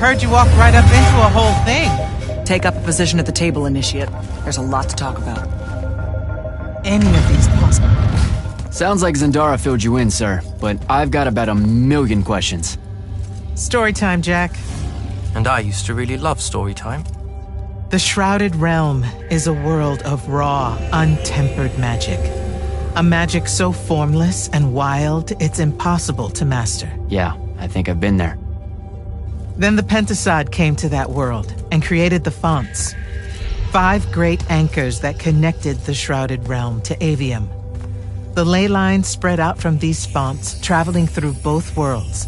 Heard you walked right up into a whole thing. Take up a position at the table, Initiate. There's a lot to talk about. Any of these possible? Sounds like Zendara filled you in, sir, but I've got about 1,000,000 questions. Story time, Jack. And I used to really love story time. The Shrouded Realm is a world of raw, untempered magic. A magic so formless and wild, it's impossible to master. Yeah, I think I've been there. Then the Pentasod came to that world and created the Fonts. 5 great anchors that connected the Shrouded Realm to Avium. The ley lines spread out from these fonts, traveling through both worlds,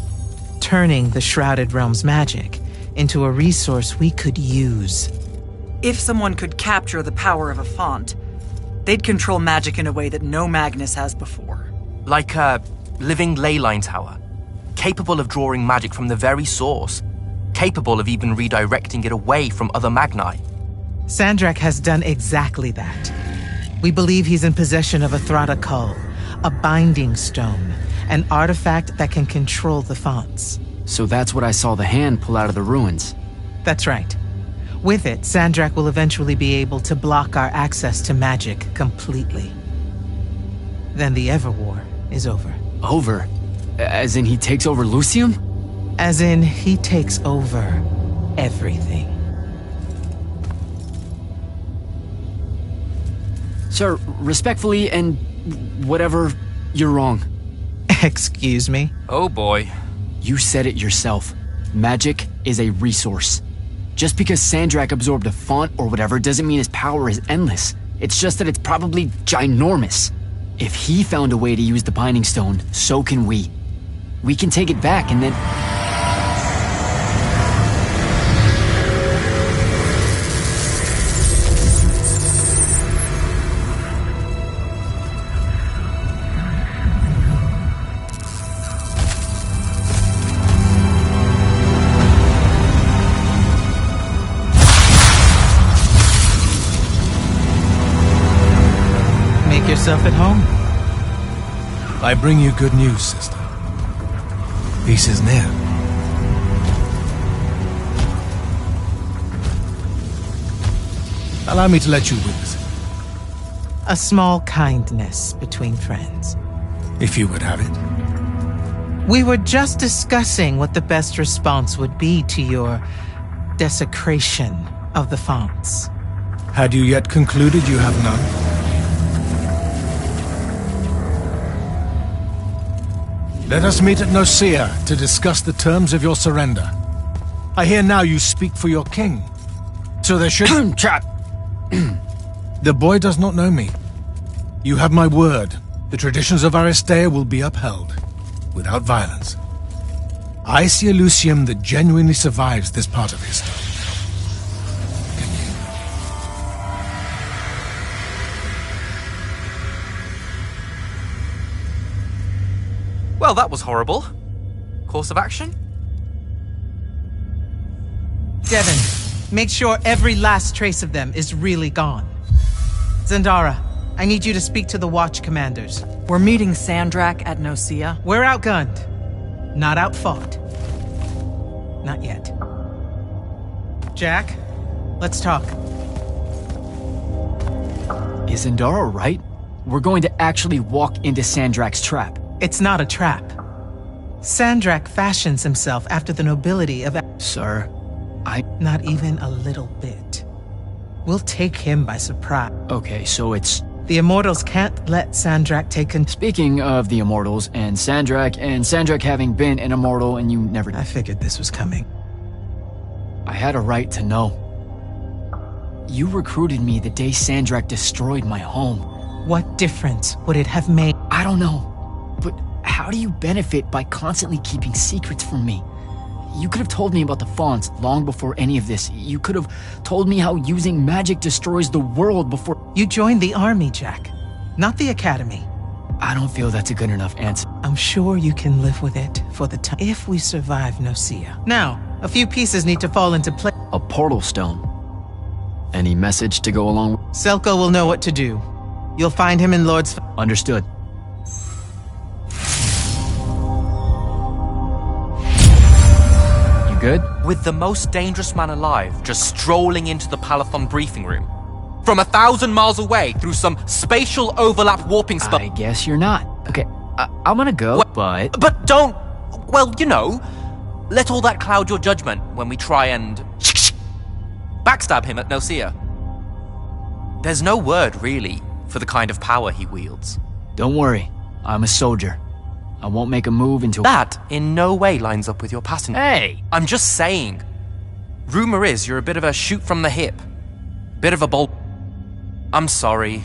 turning the Shrouded Realm's magic into a resource we could use. If someone could capture the power of a font, they'd control magic in a way that no Magnus has before. Like a living leyline tower, capable of drawing magic from the very source, capable of even redirecting it away from other Magni. Sandrak has done exactly that. We believe he's in possession of a Thrata Cull, a binding stone, an artifact that can control the fonts. So that's what I saw the hand pull out of the ruins. That's right. With it, Sandrak will eventually be able to block our access to magic completely. Then the Everwar is over. Over? As in he takes over Lucium? As in, he takes over everything. Sir, respectfully and whatever, you're wrong. Excuse me? Oh boy. You said it yourself. Magic is a resource. Just because Sandrak absorbed a font or whatever doesn't mean his power is endless. It's just that it's probably ginormous. If he found a way to use the Binding Stone, so can we. We can take it back and then... Yourself at home. I bring you good news, sister. Peace is near. Allow me to let you witness it, A small kindness between friends. if you would have it. We were just discussing what the best response would be to your desecration of the fonts. Had you yet concluded you have none? Let us meet at Nicaea to discuss the terms of your surrender. I hear now you speak for your king. So there should... Trap! The boy does not know me. You have my word. The traditions of Aristea will be upheld, without violence. I see a Lucium that genuinely survives this part of history. Can you? Well, that was horrible. Course of action? Devin, make sure every last trace of them is really gone. Zendara, I need you to speak to the Watch commanders. We're meeting Sandrak at Nicaea. We're outgunned, not outfought. Not yet. Jack, let's talk. Is Zendara right? We're going to actually walk into Sandrak's trap. It's not a trap. Sandrak fashions himself after the nobility of... Sir, Not even a little bit. We'll take him by surprise. Okay, so it's... The Immortals can't let Sandrak take control. Speaking of the Immortals and Sandrak having been an Immortal and you never... I figured this was coming. I had a right to know. You recruited me the day Sandrak destroyed my home. What difference would it have made? I don't know, but how do you benefit by constantly keeping secrets from me? You could have told me about the fonts long before any of this. You could have told me how using magic destroys the world before... You joined the army, Jack, not the academy. I don't feel that's a good enough answer. I'm sure you can live with it for the time if we survive Nicaea. Now, a few pieces need to fall into place. A portal stone. Any message to go along with... Selko will know what to do. You'll find him in Lord's... Understood. You good? With the most dangerous man alive just strolling into the Palathon briefing room. From 1,000 miles away through some spatial overlap warping spell. I guess you're not. Okay, I'm gonna go, What? but... But don't, well, you know, let all that cloud your judgment when we try and backstab him at Nosea. There's no word, really, for the kind of power he wields. Don't worry, I'm a soldier. I won't make a move until... That in no way lines up with your pattern. Hey! I'm just saying. Rumor is you're a bit of a shoot from the hip. Bit of a bold... I'm sorry.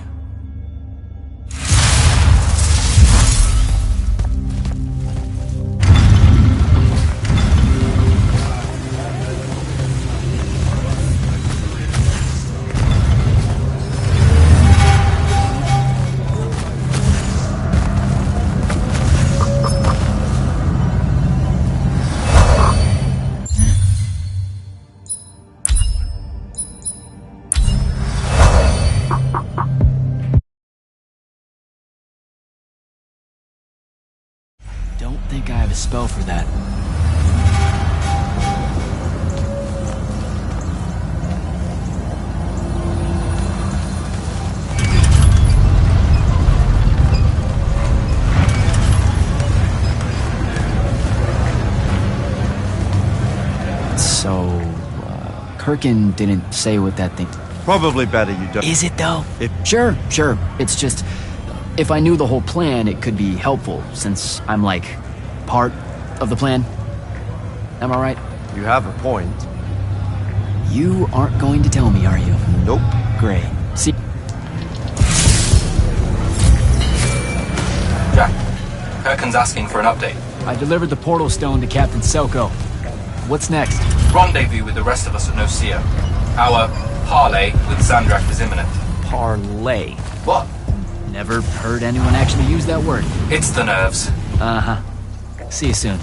Don't think I have a spell for that. So, Kirkin didn't say what that thing... Probably better you don't. Is it though? If- Sure. It's just, if I knew the whole plan, it could be helpful, since I'm like, part of the plan. Am I right? You have a point. You aren't going to tell me, are you? Nope. Great. See, Jack, Kirkin's asking for an update. I delivered the portal stone to Captain Selko. What's next? Rendezvous with the rest of us at Nosea. Our parley with Sandrak is imminent. Parlay. What? Never heard anyone actually use that word. It's the nerves. Uh-huh. See you soon.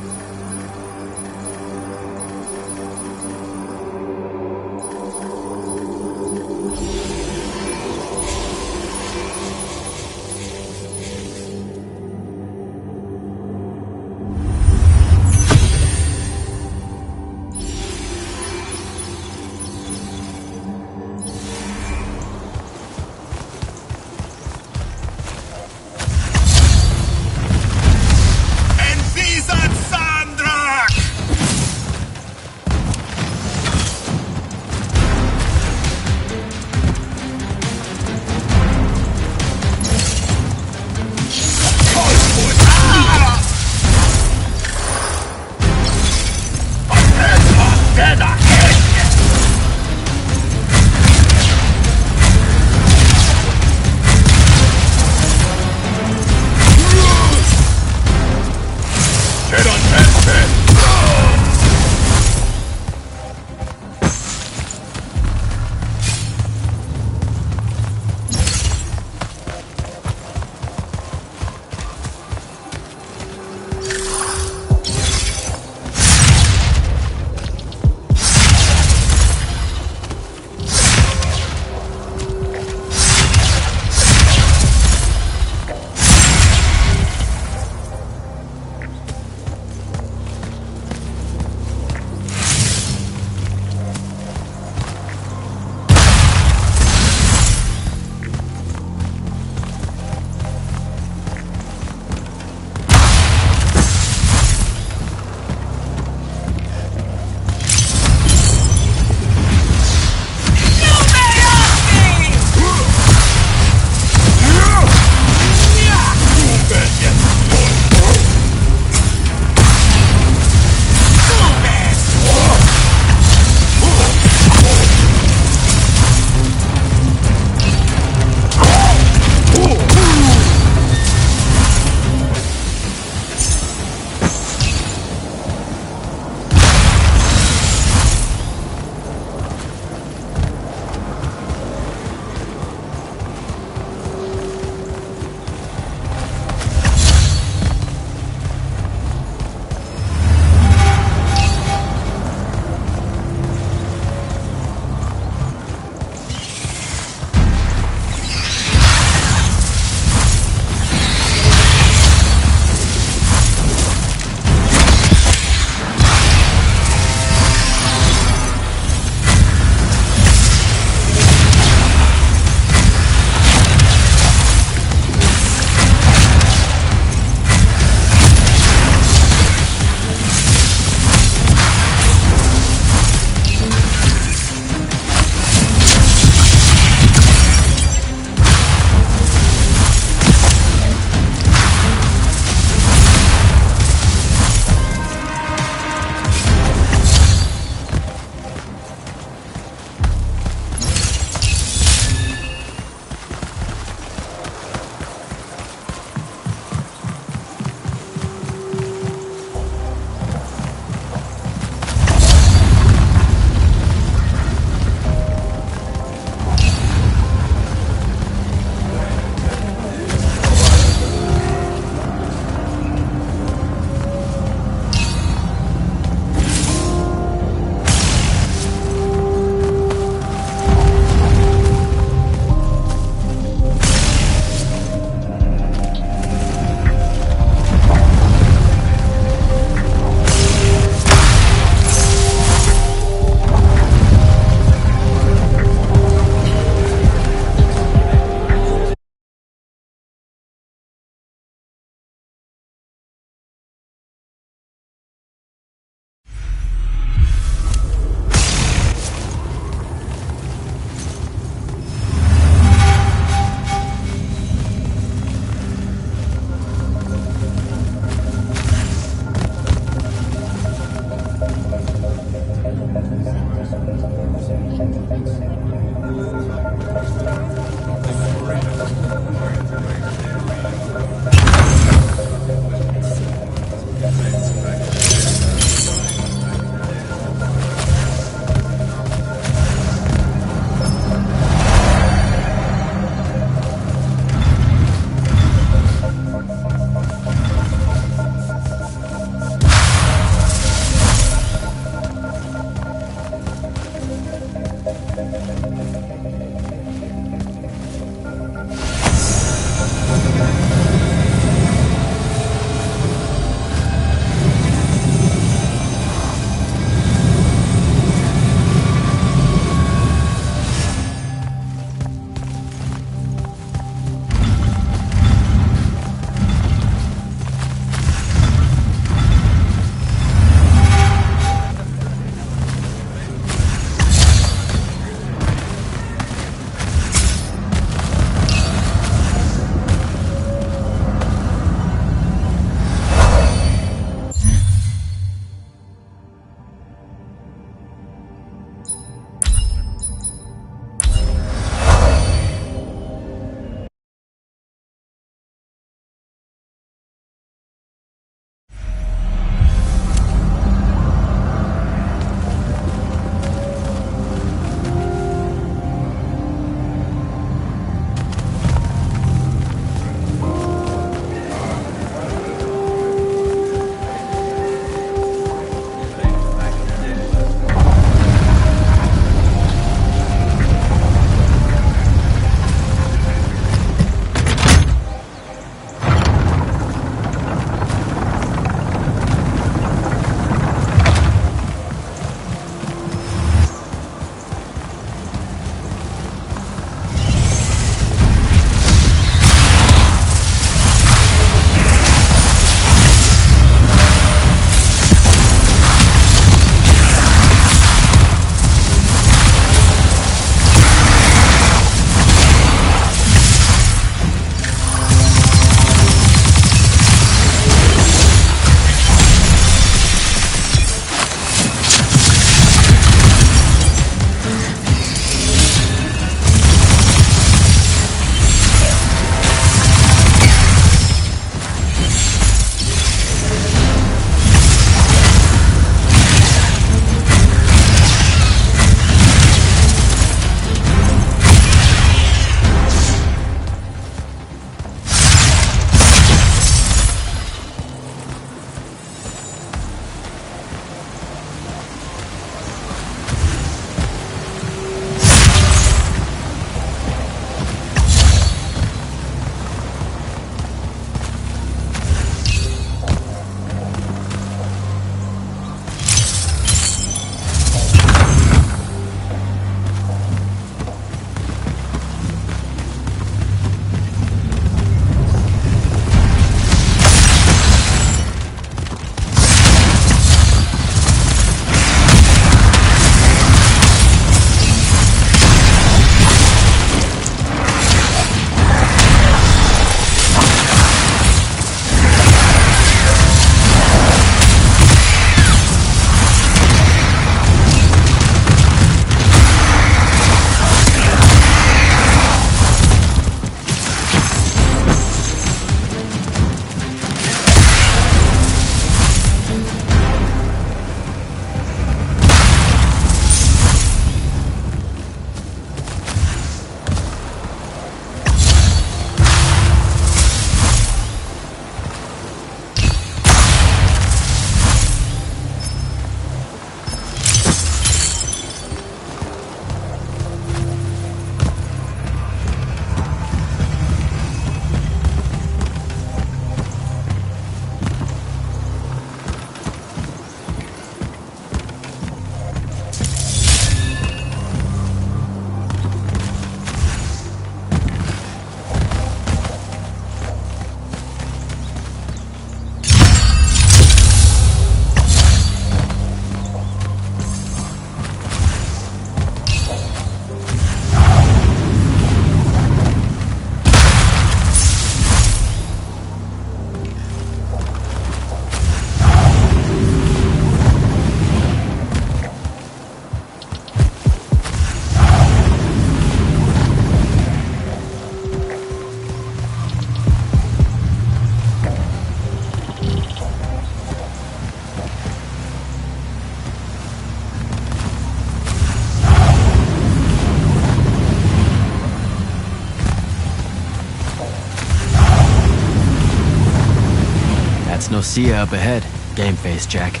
Nocia up ahead. Game face, Jack.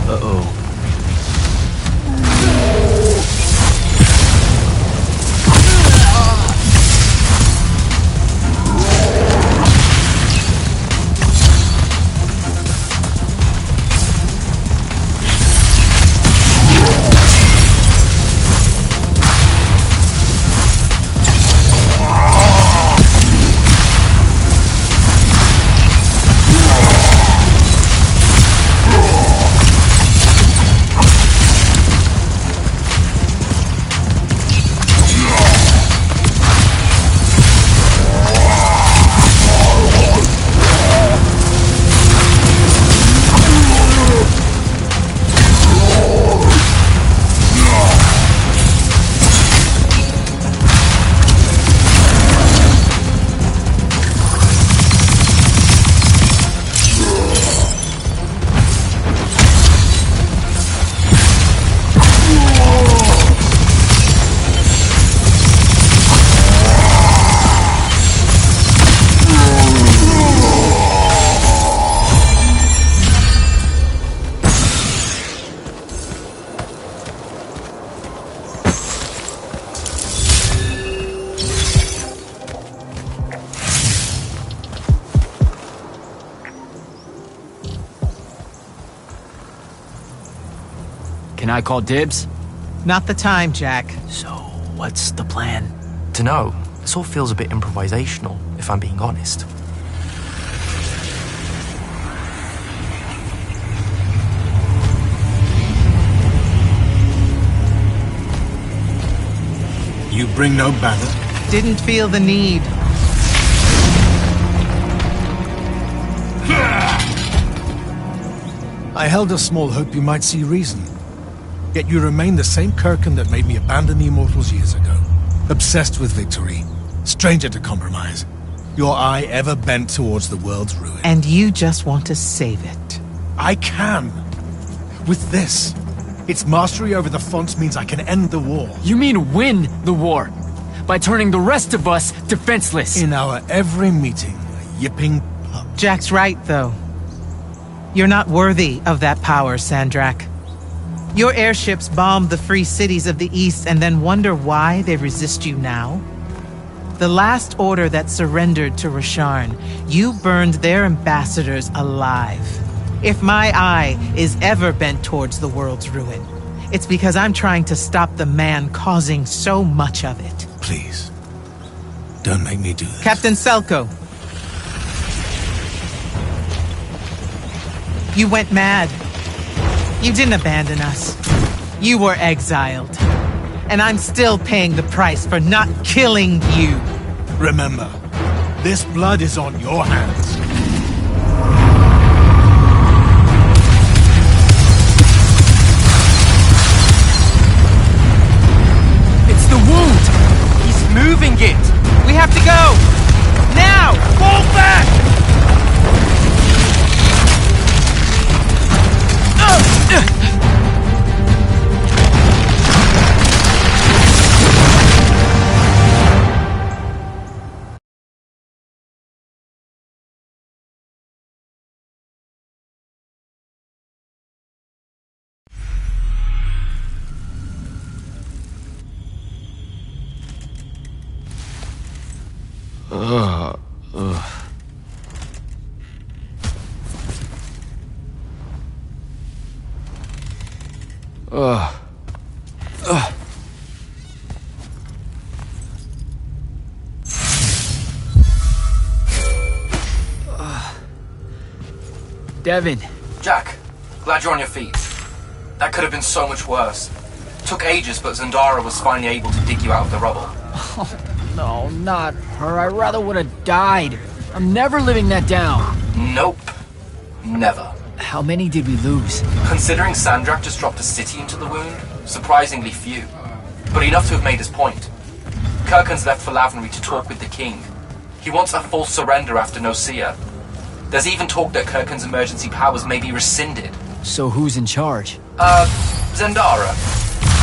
Uh-oh. Can I call dibs? Not the time, Jack. So, what's the plan? Dunno. This all feels a bit improvisational, if I'm being honest. You bring no banner? Didn't feel the need. I held a small hope you might see reason. Yet you remain the same Kirkin that made me abandon the Immortals years ago. Obsessed with victory, stranger to compromise. Your eye ever bent towards the world's ruin. And you just want to save it. I can. With this. Its mastery over the fonts means I can end the war. You mean win the war? By turning the rest of us defenseless? In our every meeting, a yipping pup. Jack's right, though. You're not worthy of that power, Sandrak. Your airships bombed the free cities of the East and then wonder why they resist you now? The last order that surrendered to Rasharn, you burned their ambassadors alive. If my eye is ever bent towards the world's ruin, it's because I'm trying to stop the man causing so much of it. Please, don't make me do this. Captain Selko. You went mad. You didn't abandon us. You were exiled. And I'm still paying the price for not killing you. Remember, this blood is on your hands. It's the wound! He's moving it! We have to go! Now! Fall back! Devin. Jack, glad you're on your feet. That could have been so much worse. Took ages, but Zendara was finally able to dig you out of the rubble. No, not her. I rather would have died. I'm never living that down. Nope. Never. How many did we lose? Considering Sandrak just dropped a city into the wound, surprisingly few. But enough to have made his point. Kirkin's left for Lavenry to talk with the king. He wants a full surrender after Nocia. There's even talk that Kirkin's emergency powers may be rescinded. So who's in charge? Zendara.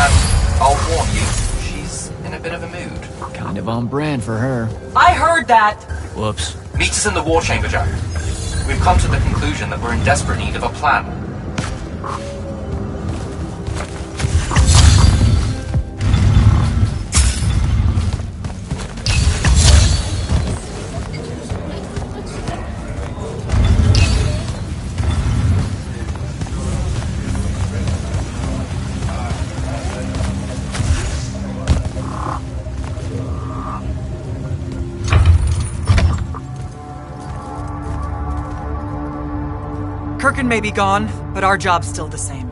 And I'll warn you, she's in a bit of a mood. Kind of on brand for her. I heard that! Whoops. Meet us in the war chamber, Jack. We've come to the conclusion that we're in desperate need of a plan. Kirkin may be gone, but our job's still the same.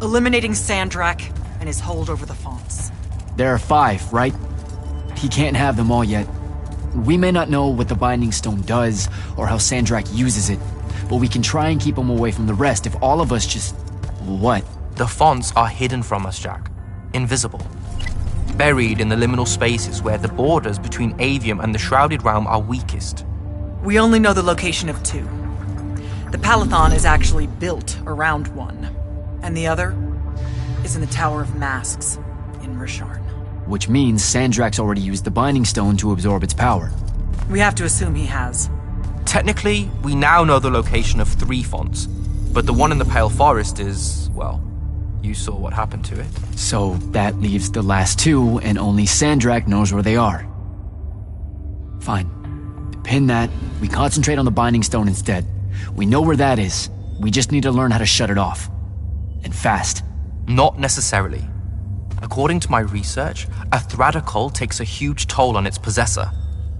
Eliminating Sandrak and his hold over the fonts. There are 5, right? He can't have them all yet. We may not know what the Binding Stone does, or how Sandrak uses it, but we can try and keep him away from the rest if all of us just... what? The fonts are hidden from us, Jack. Invisible. Buried in the liminal spaces where the borders between Avium and the Shrouded Realm are weakest. We only know the location of 2. The Palathon is actually built around one, and the other is in the Tower of Masks in Risharn. Which means Sandrak's already used the Binding Stone to absorb its power. We have to assume he has. Technically, we now know the location of 3 fonts, but the one in the Pale Forest is, well, you saw what happened to it. So that leaves the last 2, and only Sandrak knows where they are. Fine. To pin that, we concentrate on the Binding Stone instead. We know where that is. We just need to learn how to shut it off. And fast. Not necessarily. According to my research, a Thradakol takes a huge toll on its possessor.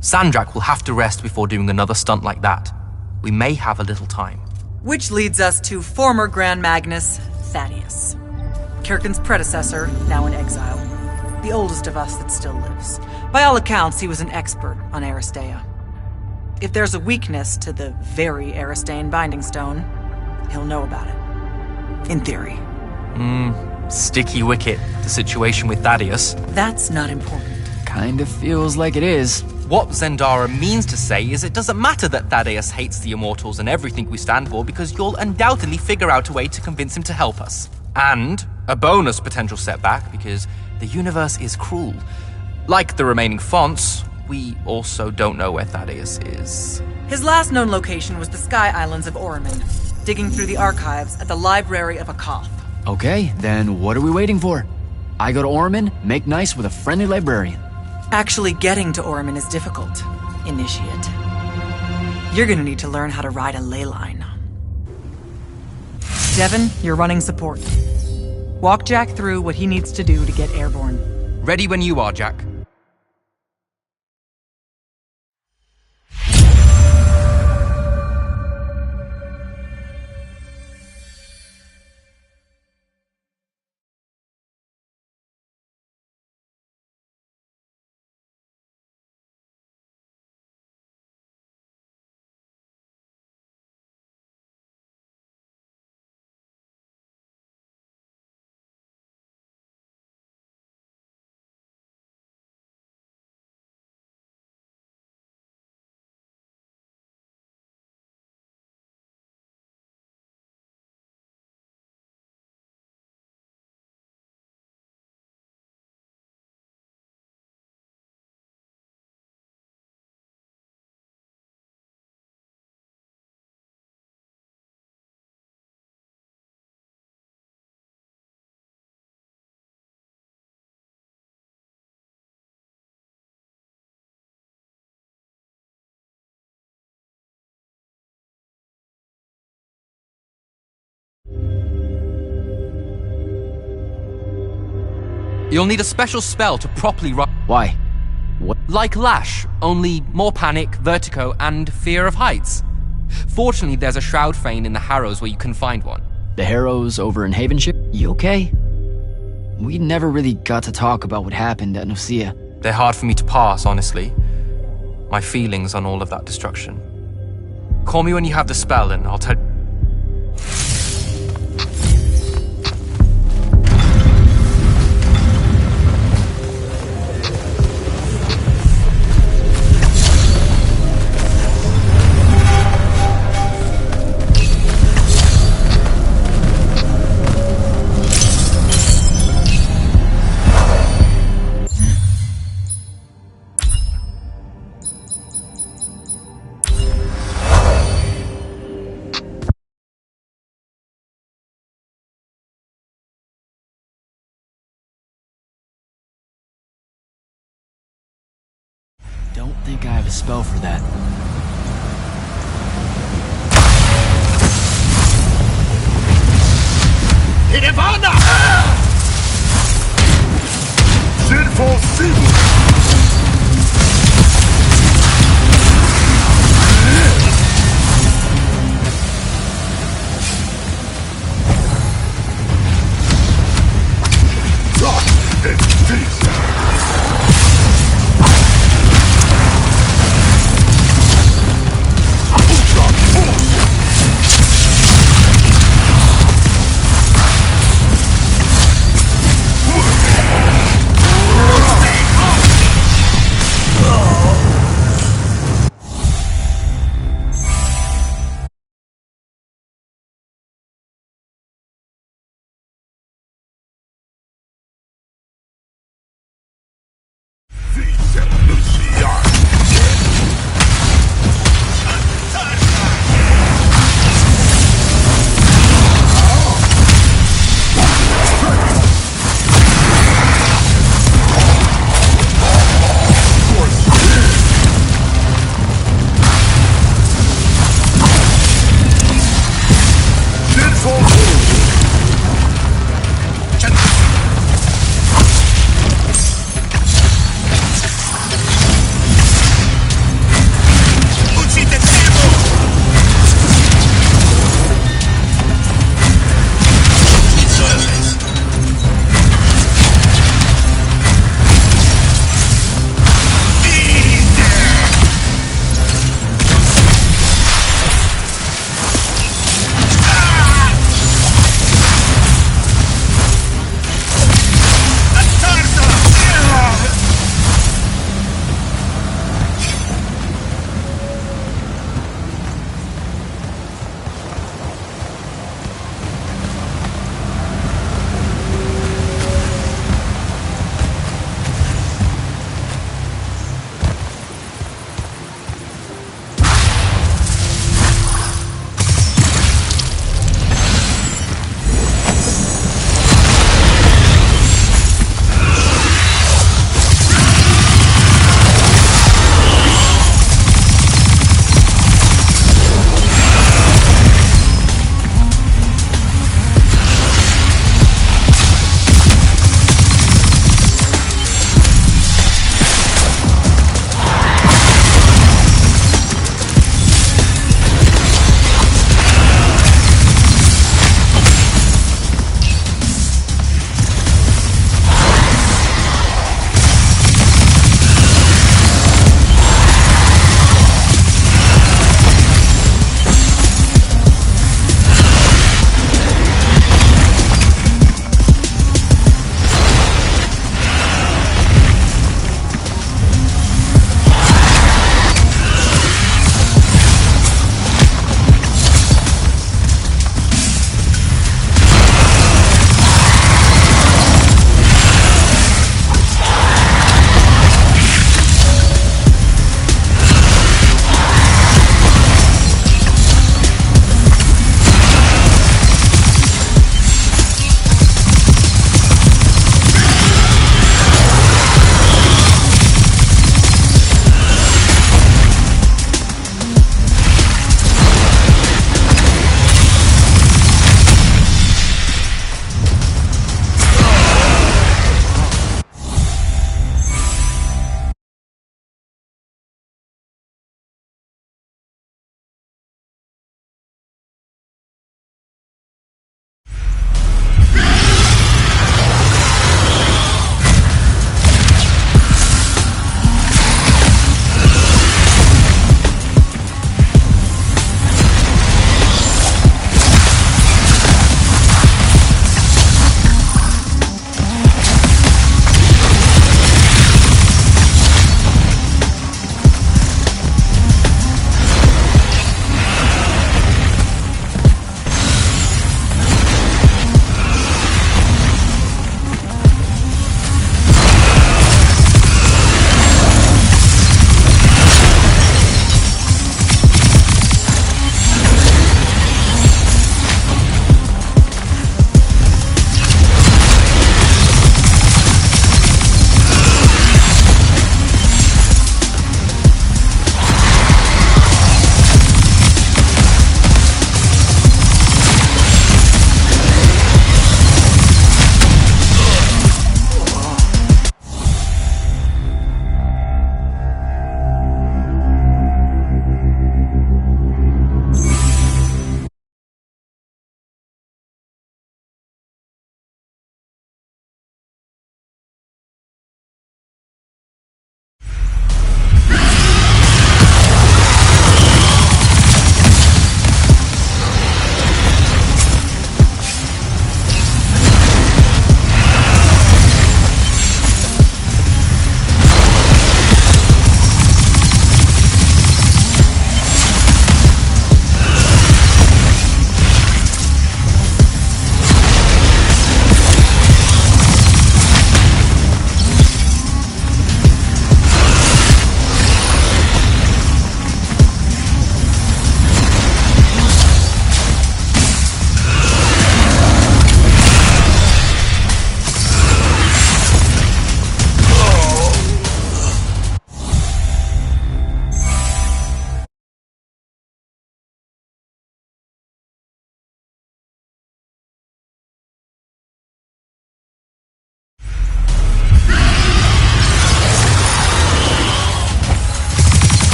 Sandrak will have to rest before doing another stunt like that. We may have a little time. Which leads us to former Grand Magnus, Thaddeus. Kirkin's predecessor, now in exile. The oldest of us that still lives. By all accounts, he was an expert on Aristea. If there's a weakness to the very Aristeian Binding Stone, he'll know about it. In theory. Sticky wicket, the situation with Thaddeus. That's not important. Kind of feels like it is. What Zendara means to say is it doesn't matter that Thaddeus hates the Immortals and everything we stand for, because you'll undoubtedly figure out a way to convince him to help us. And a bonus potential setback, because the universe is cruel. Like the remaining fonts, we also don't know where Thaddeus is. His last known location was the Sky Islands of Oramin, digging through the archives at the Library of Akoth. Okay, then what are we waiting for? I go to Oramin, make nice with a friendly librarian. Actually getting to Oramin is difficult, Initiate. You're gonna need to learn how to ride a ley line. Devon, you're running support. Walk Jack through what he needs to do to get airborne. Ready when you are, Jack. You'll need a special spell to properly run. Why? What? Like Lash, only more panic, vertigo, and fear of heights. Fortunately, there's a Shroud Fane in the Harrows where you can find one. The Harrows over in Havenshire? You okay? We never really got to talk about what happened at Nicaea. They're hard for me to pass, honestly. My feelings on all of that destruction. Call me when you have the spell and I'll tell... think I have a spell for that. Nirvana! Sinful feeble!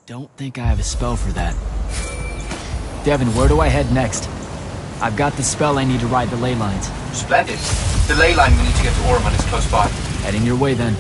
don't think I have a spell for that. Devin, where do I head next? I've got the spell I need to ride the ley lines. Splendid. The ley line we need to get to Orman is close by. Heading your way then.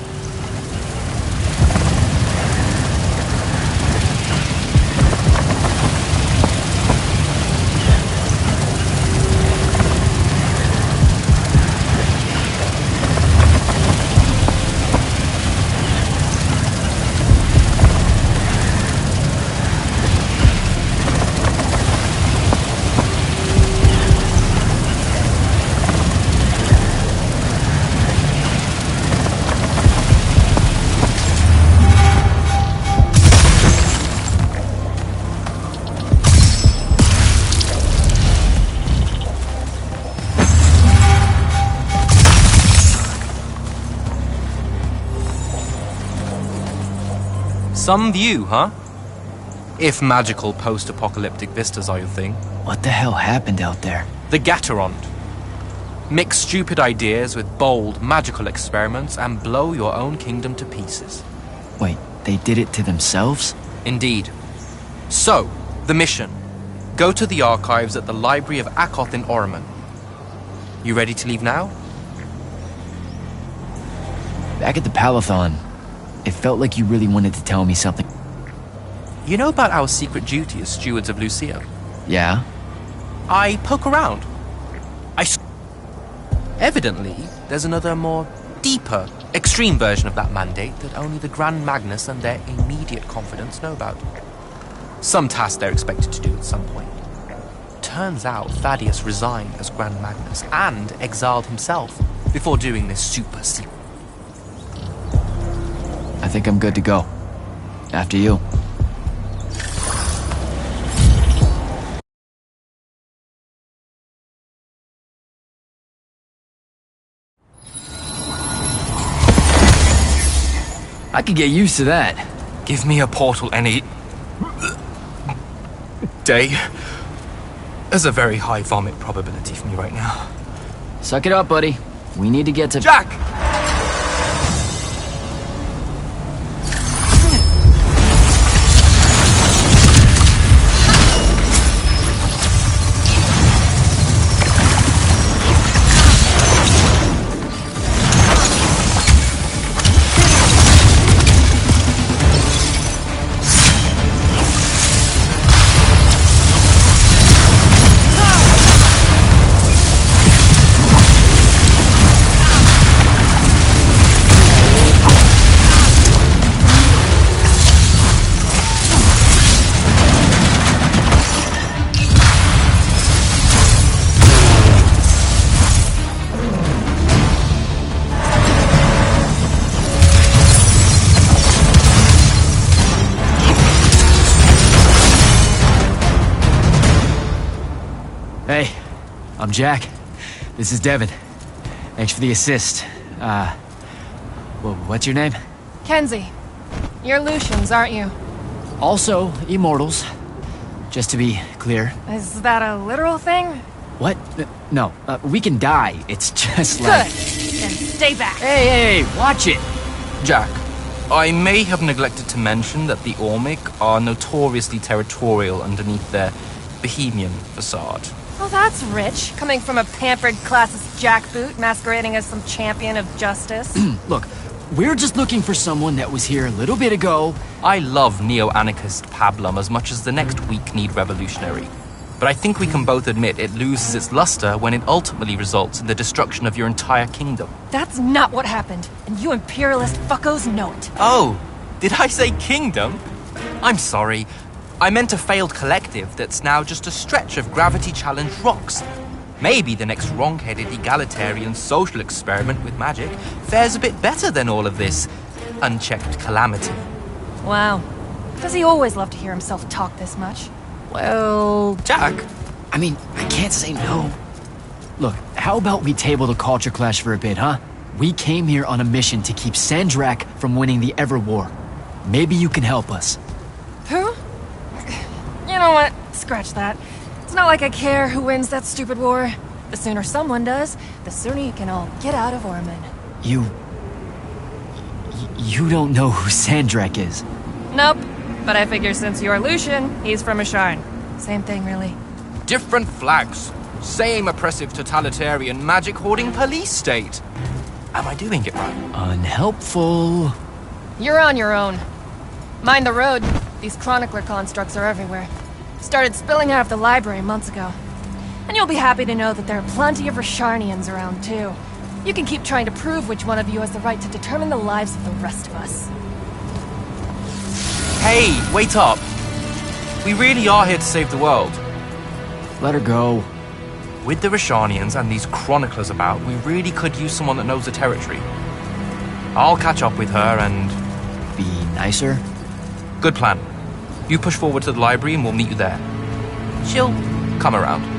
Some view, huh? If magical post-apocalyptic vistas are your thing. What the hell happened out there? The Gatorond. Mix stupid ideas with bold, magical experiments and blow your own kingdom to pieces. Wait, they did it to themselves? Indeed. So, the mission. Go to the archives at the Library of Akoth in Orman. You ready to leave now? Back at the Palathon, it felt like you really wanted to tell me something. You know about our secret duty as stewards of Lucia? Yeah? I poke around. Evidently, there's another more deeper, extreme version of that mandate that only the Grand Magnus and their immediate confidants know about. Some task they're expected to do at some point. Turns out Thaddeus resigned as Grand Magnus and exiled himself before doing this super secret. I think I'm good to go. After you. I could get used to that. Give me a portal any day. There's a very high vomit probability for me right now. Suck it up, buddy. We need to get to... Jack! Hey, I'm Jack. This is Devin. Thanks for the assist. What's your name? Kenzie. You're Lucians, aren't you? Also, immortals. Just to be clear. Is that a literal thing? What? No, we can die. It's just Good. like... Then stay back. Hey, watch it! Jack, I may have neglected to mention that the Ormic are notoriously territorial underneath their bohemian facade. Well, that's rich, coming from a pampered classist jackboot masquerading as some champion of justice. Look, we're just looking for someone that was here a little bit ago. I love neo-anarchist pablum as much as the next weak-kneed revolutionary. But I think we can both admit it loses its luster when it ultimately results in the destruction of your entire kingdom. That's not what happened, and you imperialist fuckos know it. Oh, did I say kingdom? I'm sorry. I meant a failed collective that's now just a stretch of gravity-challenged rocks. Maybe the next wrong-headed egalitarian social experiment with magic fares a bit better than all of this unchecked calamity. Wow. Does he always love to hear himself talk this much? Well... Jack? I mean, I can't say no. Look, how about we table the culture clash for a bit, huh? We came here on a mission to keep Sandrak from winning the Ever War. Maybe you can help us. Who? You know what? Scratch that. It's not like I care who wins that stupid war. The sooner someone does, the sooner you can all get out of Orman. You don't know who Sandrak is? Nope. But I figure since you're Lucian, he's from Asharn. Same thing, really. Different flags. Same oppressive totalitarian magic hoarding police state. Am I doing it right? Unhelpful. You're on your own. Mind the road. These chronicler constructs are everywhere. Started spilling out of the library months ago. And you'll be happy to know that there are plenty of Rasharnians around, too. You can keep trying to prove which one of you has the right to determine the lives of the rest of us. Hey, wait up. We really are here to save the world. Let her go. With the Rasharnians and these chroniclers about, we really could use someone that knows the territory. I'll catch up with her and... Be nicer? Good plan. You push forward to the library and we'll meet you there. She'll come around.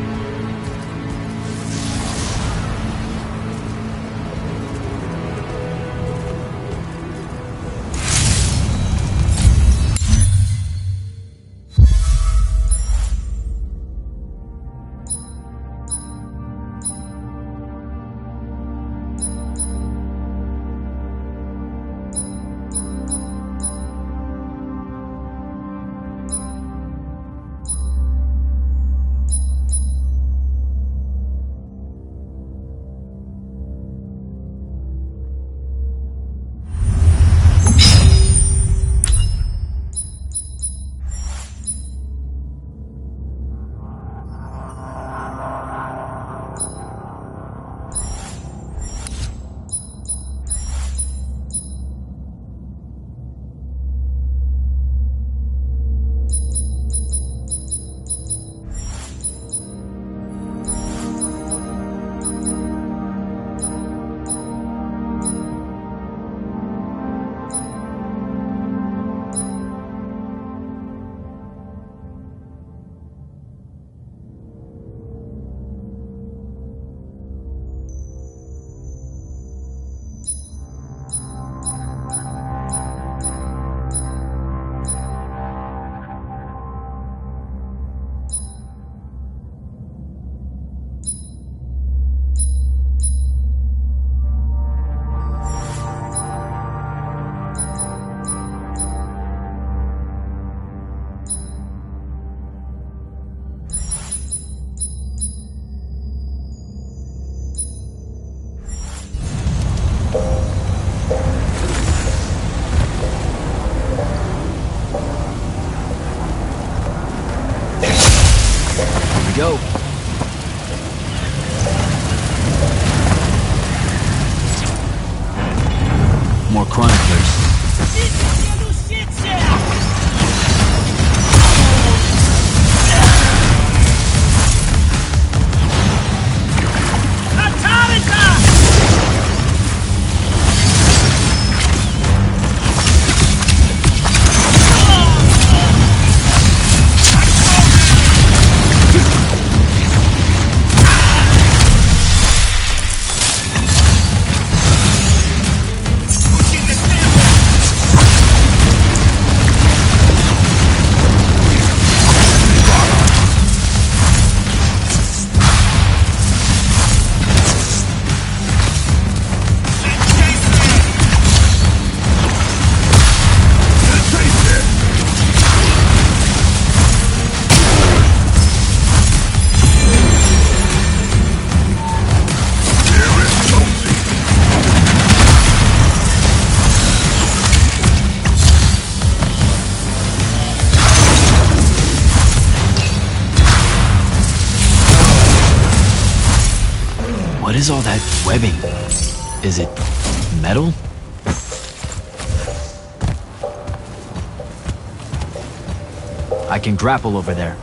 Go. More chroniclers. What is all that webbing? Is it metal? I can grapple over there.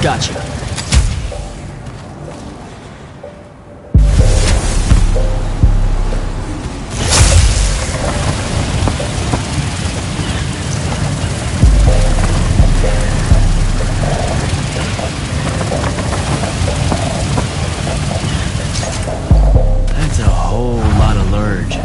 Gotcha. That's a whole lot of lurge.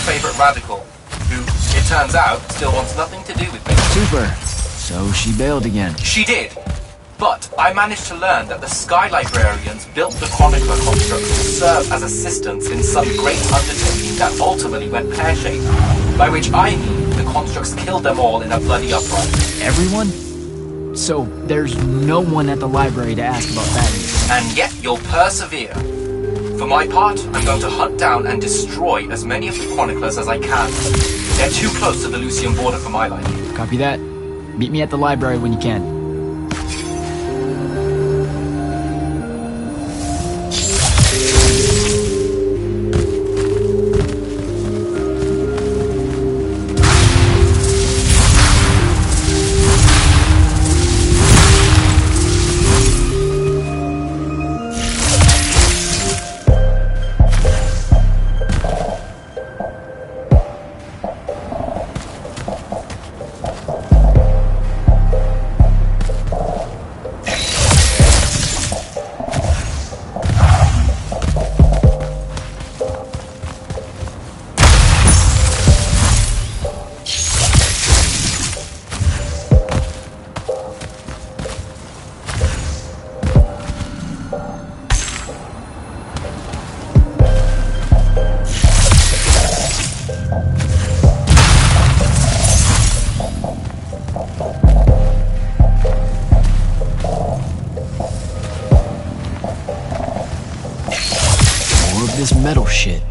favourite radical, who, it turns out, still wants nothing to do with me. Super. So she bailed again. She did. But I managed to learn that the Sky Librarians built the Chronicler construct to serve as assistants in some great undertaking that ultimately went pear-shaped. By which I mean the constructs killed them all in a bloody uprising. Everyone? So there's no one at the library to ask about Thaddeus. And yet you'll persevere. For my part, I'm going to hunt down and destroy as many of the Chroniclers as I can. They're too close to the Lucian border for my liking. Copy that. Meet me at the library when you can. This metal shit.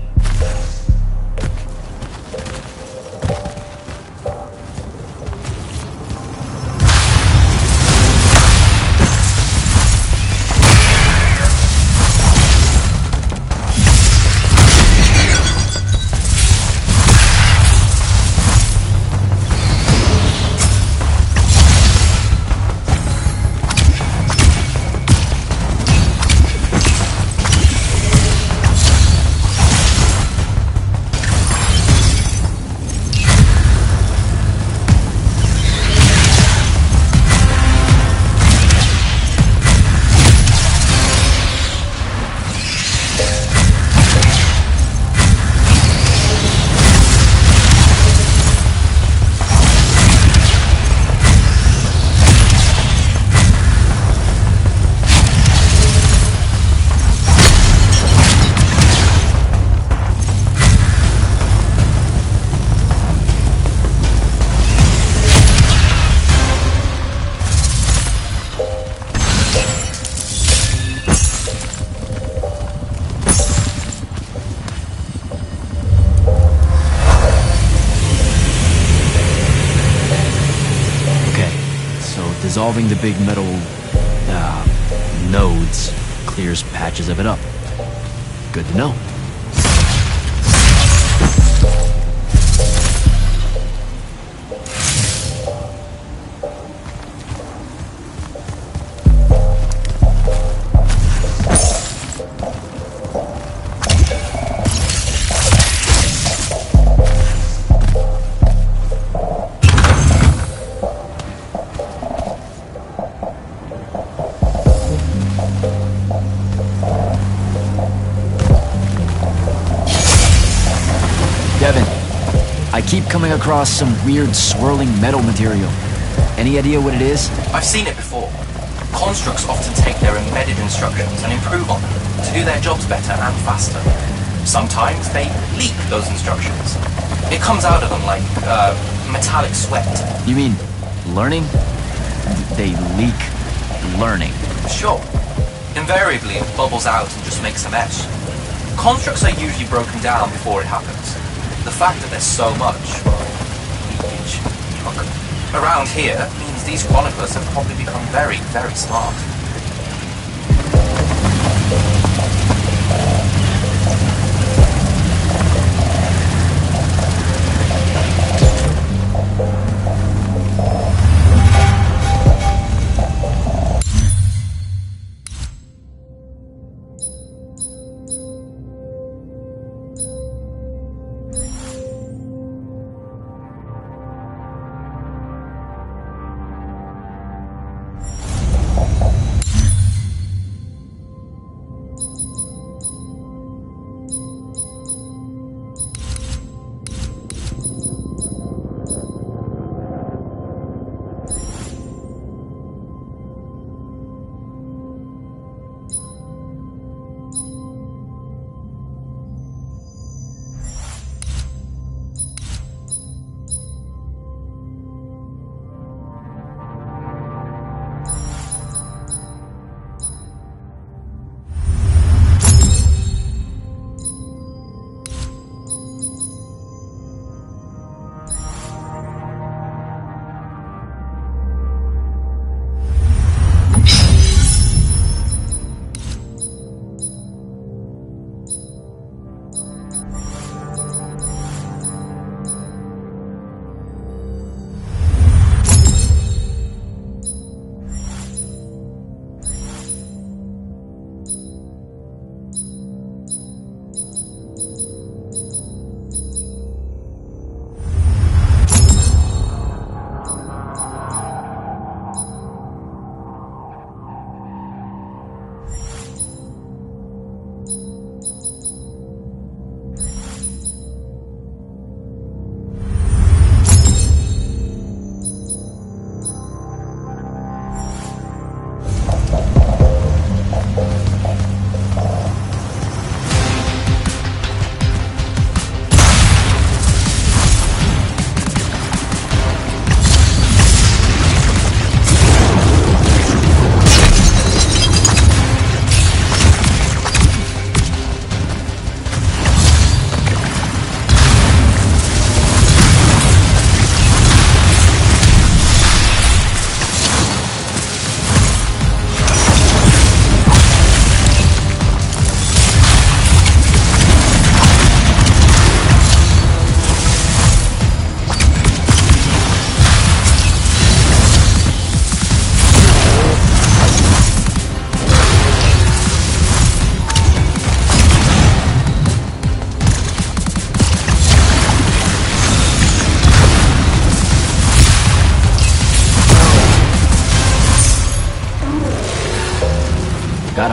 Dissolving the big metal nodes clears patches of it up. Good to know. Devin, I keep coming across some weird swirling metal material. Any idea what it is? I've seen it before. Constructs often take their embedded instructions and improve on them to do their jobs better and faster. Sometimes they leak those instructions. It comes out of them like metallic sweat. You mean learning? They leak learning. Sure. Invariably, it bubbles out and just makes a mess. Constructs are usually broken down before it happens. The fact that there's so much, leakage, junk, around here means these chroniclers have probably become very, very smart.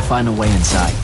find a way inside.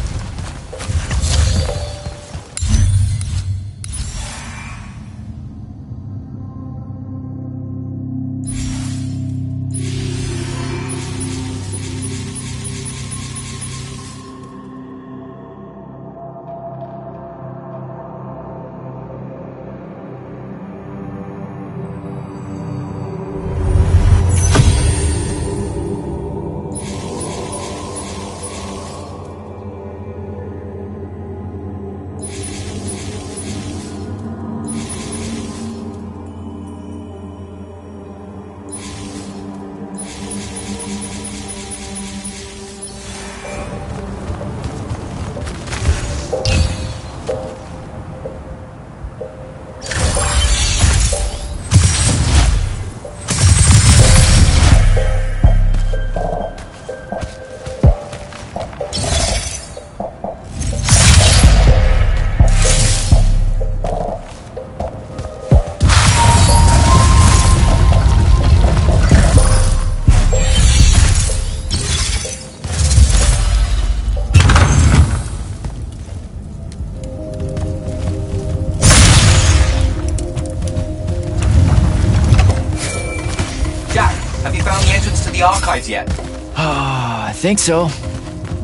The archives yet? I think so.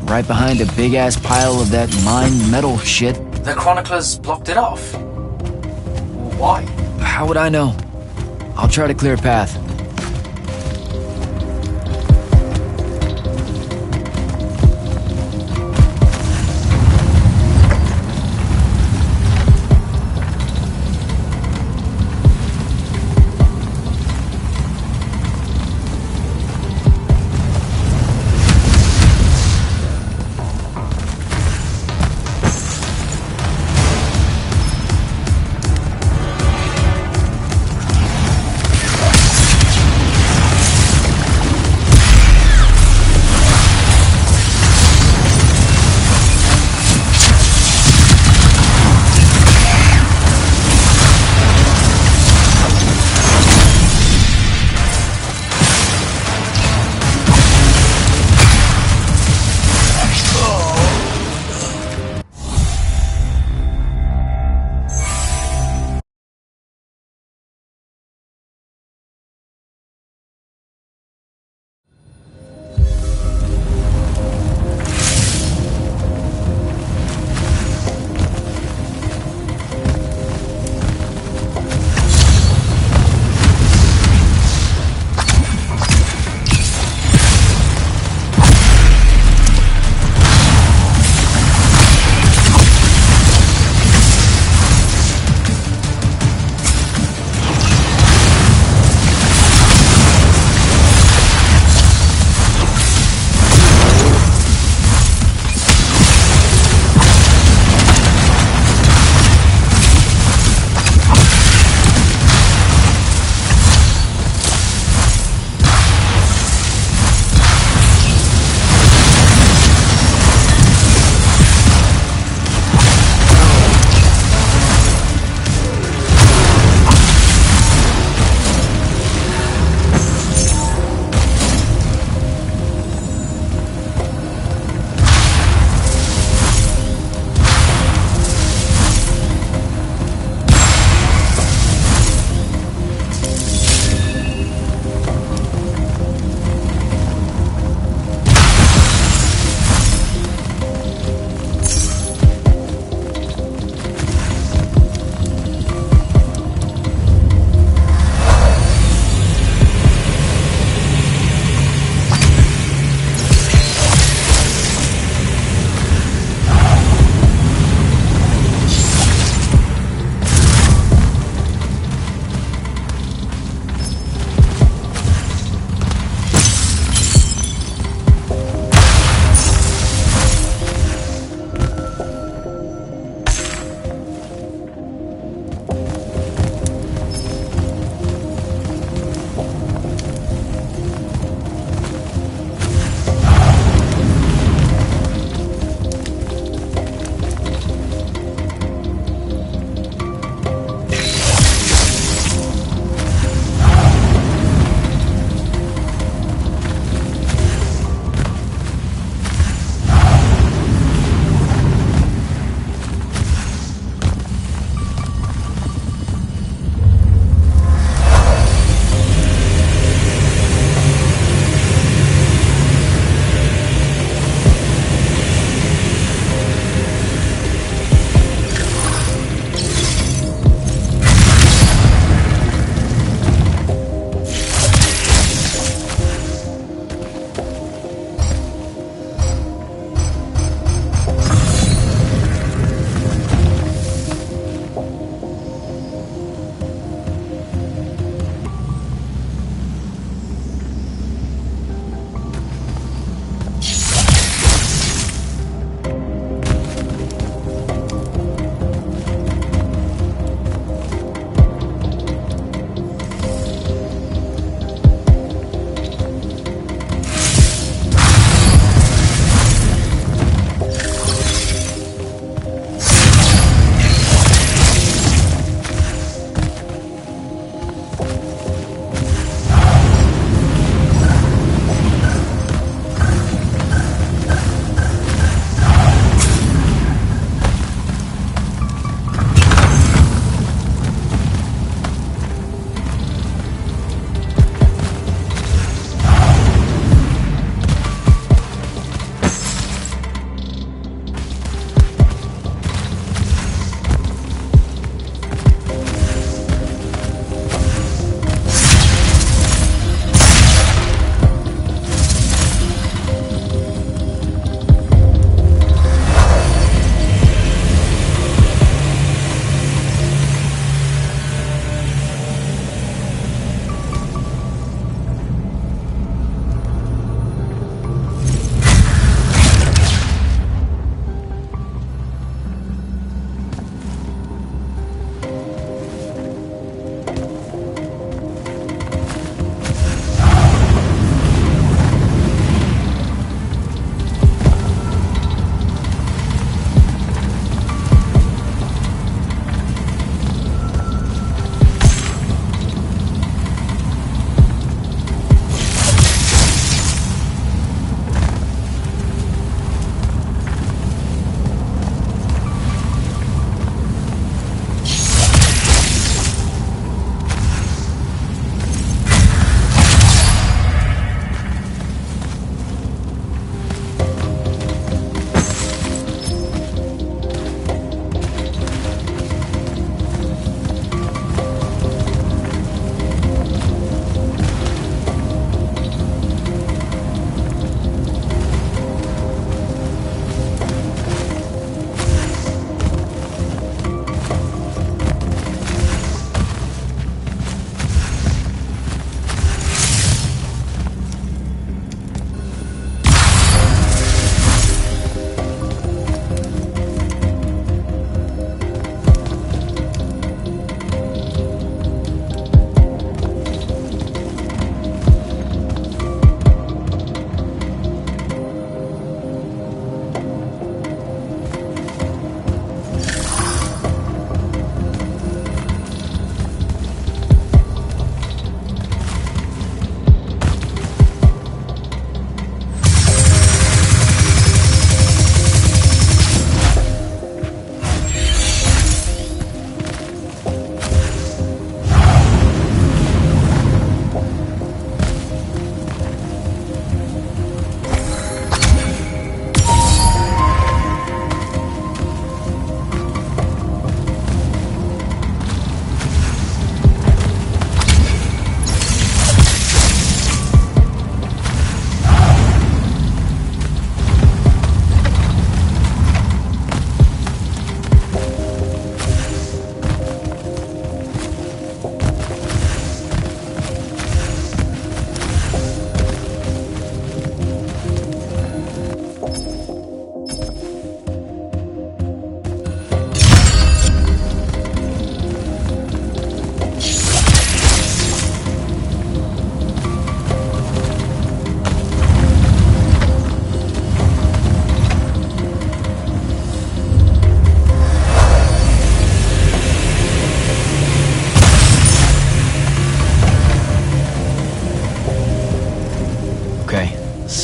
Right behind a big-ass pile of that mined metal shit. The chroniclers blocked it off. Why? How would I know? I'll try to clear a path.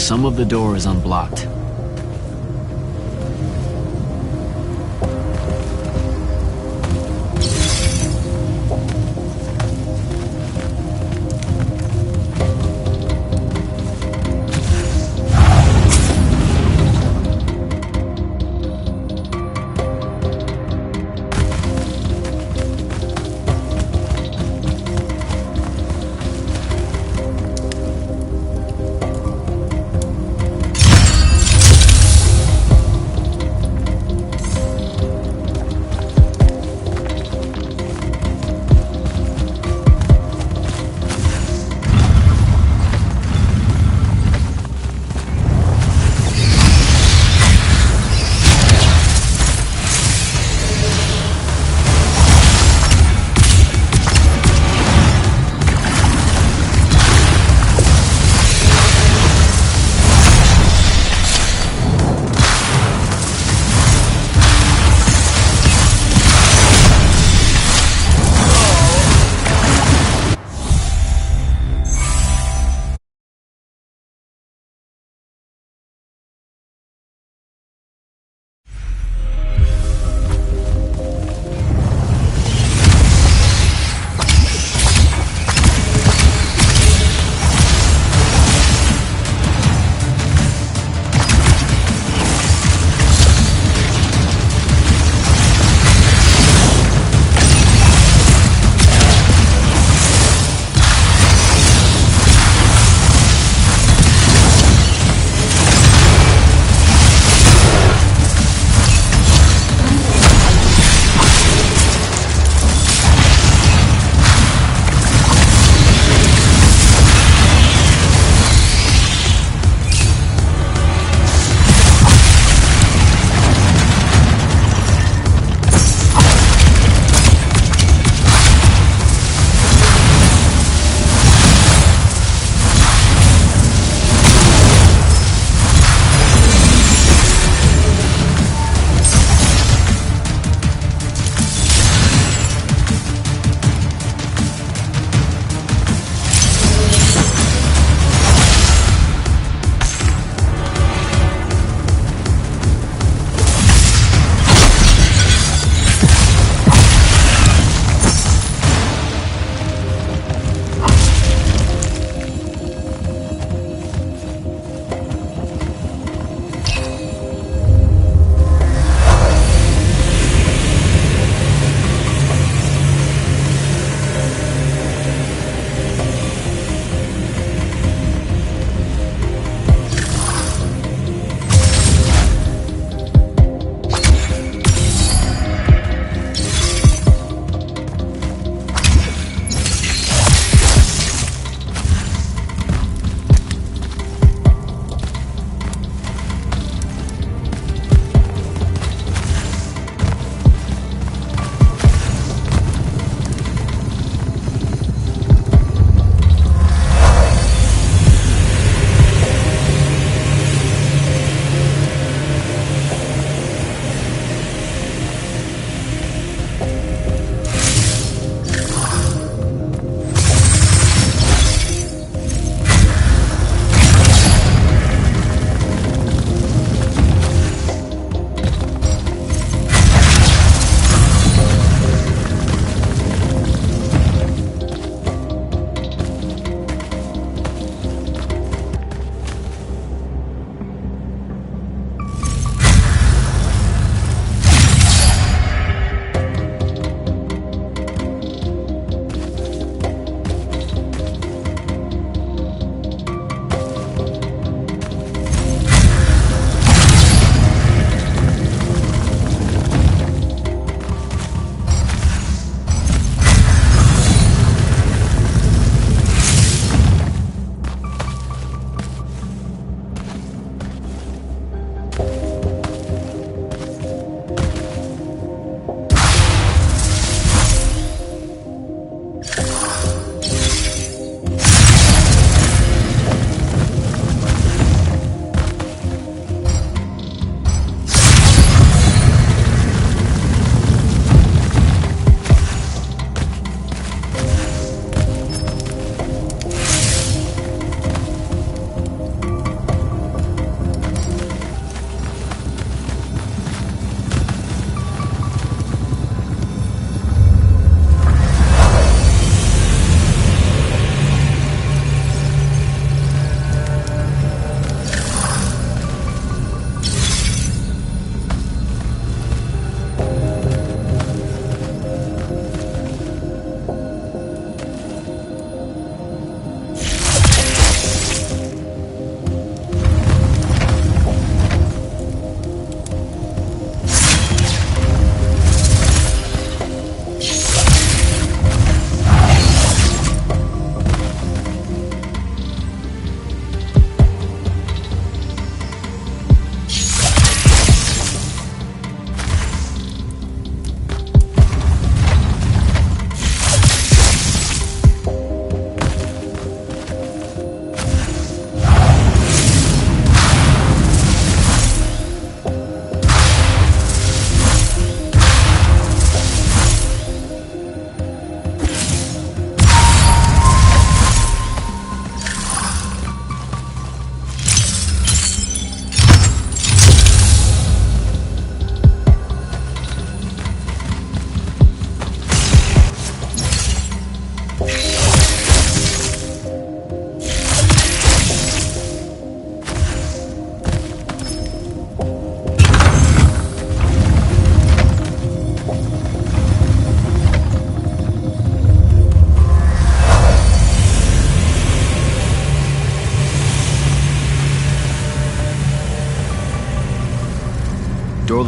some of the door is unblocked.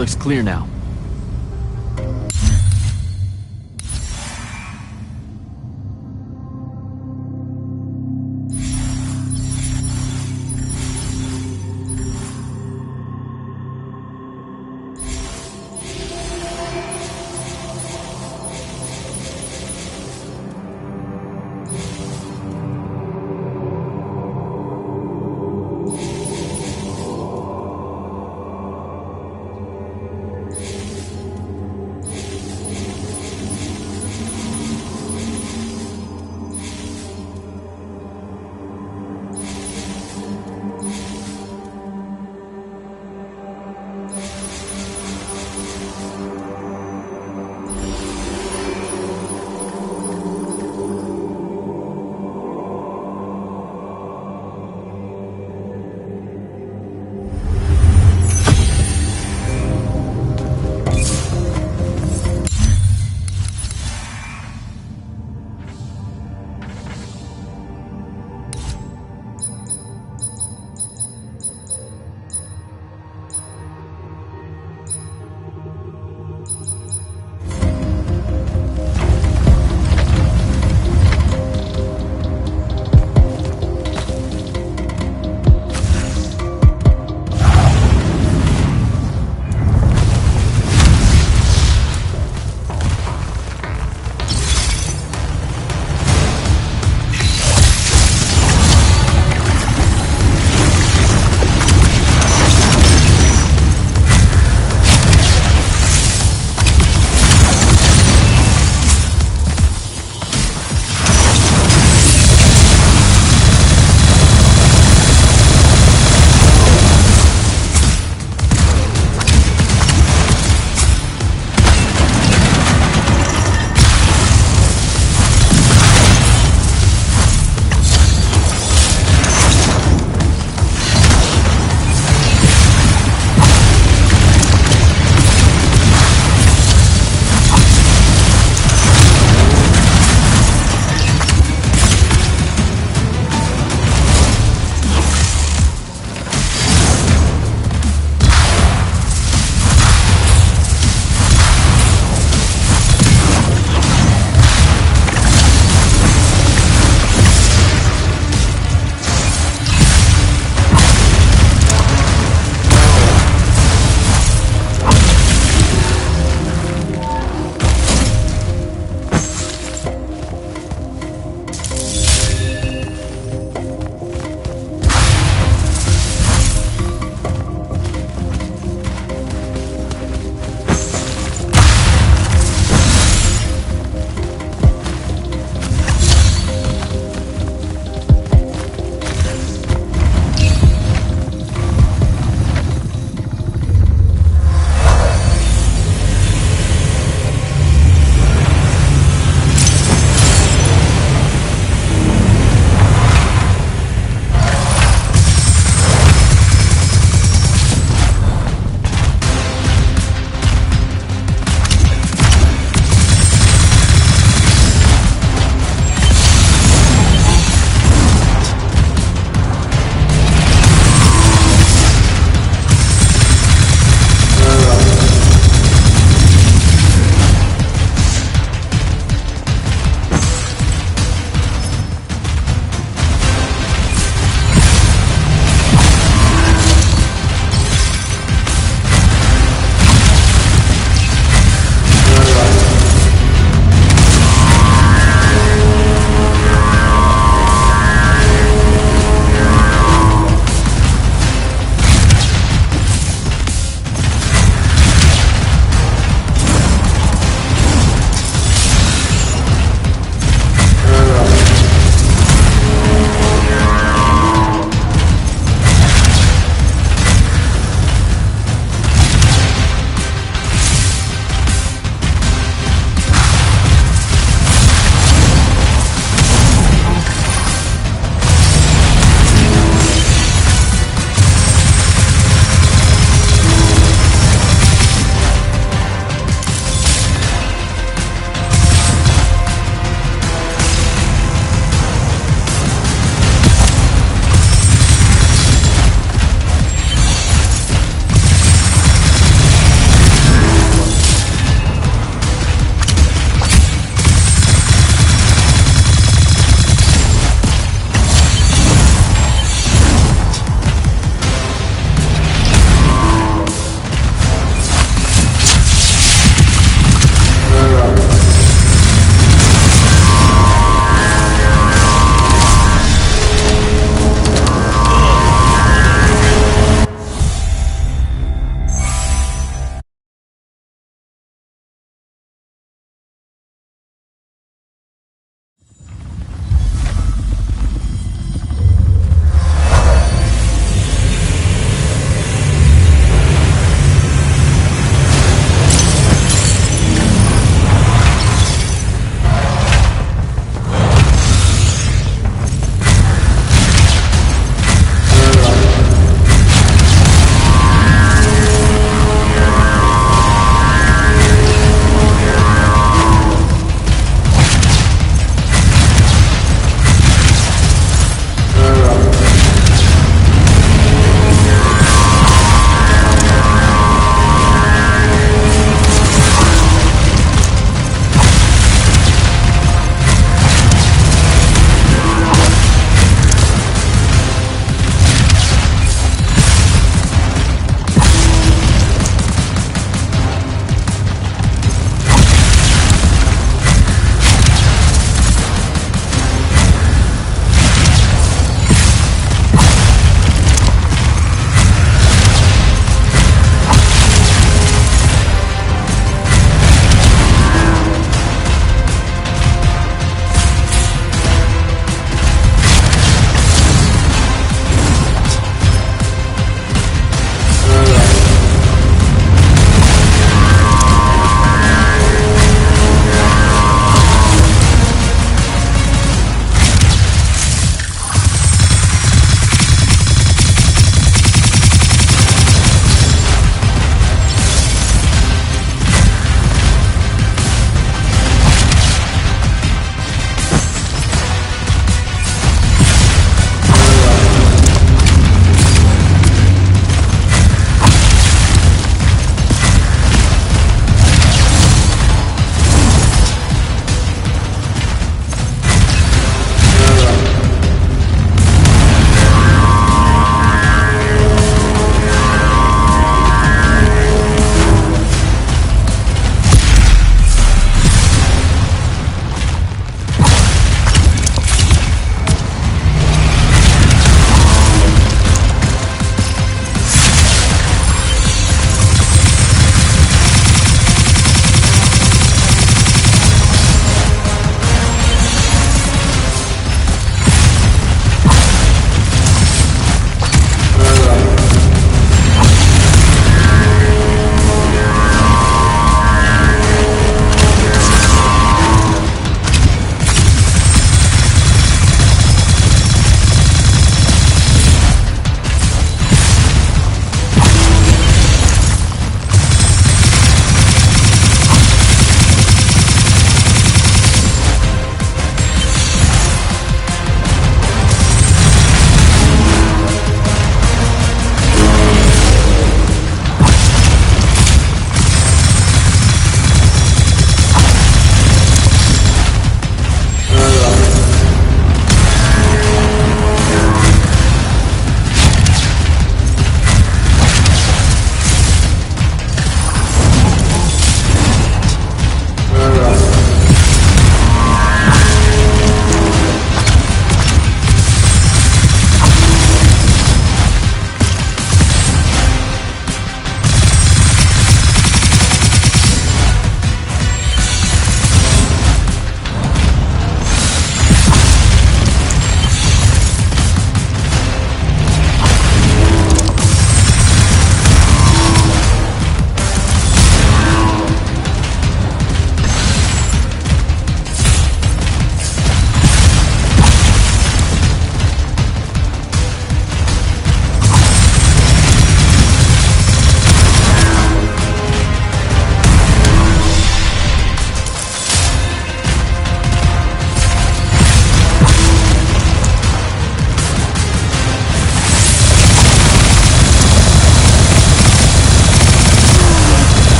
looks clear now.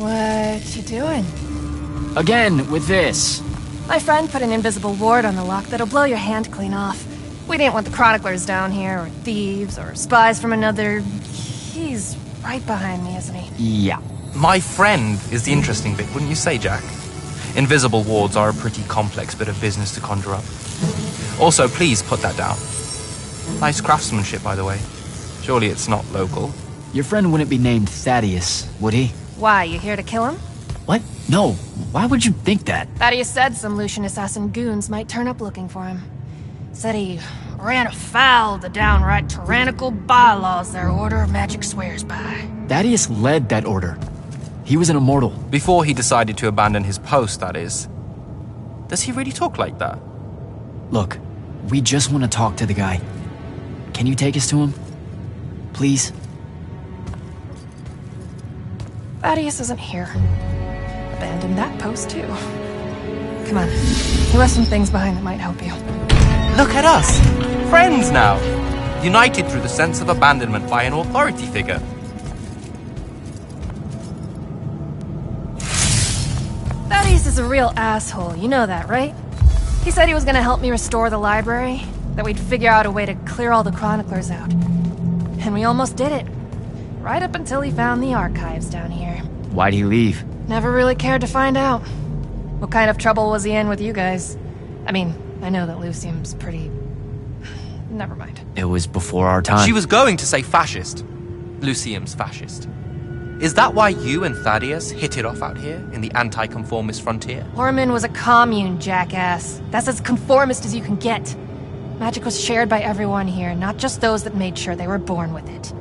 What you doing? Again, with this. My friend put an invisible ward on the lock that'll blow your hand clean off. We didn't want the chroniclers down here, or thieves, or spies from another... He's right behind me, isn't he? Yeah. My friend is the interesting bit, wouldn't you say, Jack? Invisible wards are a pretty complex bit of business to conjure up. Also, please put that down. Nice craftsmanship, by the way. Surely it's not local. Your friend wouldn't be named Thaddeus, would he? Why, you here to kill him? What? No. Why would you think that? Thaddeus said some Lucian assassin goons might turn up looking for him. Said he ran afoul of the downright tyrannical bylaws their Order of Magic swears by. Thaddeus led that order. He was an immortal. Before he decided to abandon his post, that is. Does he really talk like that? Look, we just want to talk to the guy. Can you take us to him? Please? Thaddeus isn't here. Abandoned that post, too. Come on. He left some things behind that might help you. Look at us! Friends now! United through the sense of abandonment by an authority figure. Thaddeus is a real asshole, you know that, right? He said he was gonna help me restore the library, that we'd figure out a way to clear all the chroniclers out. And we almost did it. Right up until he found the archives down here. Why'd he leave? Never really cared to find out. What kind of trouble was he in with you guys? I mean, I know that Lucium's pretty... Never mind. It was before our time. She was going to say fascist. Lucium's fascist. Is that why you and Thaddeus hit it off out here in the anti-conformist frontier? Horman was a commune, jackass. That's as conformist as you can get. Magic was shared by everyone here, not just those that made sure they were born with it.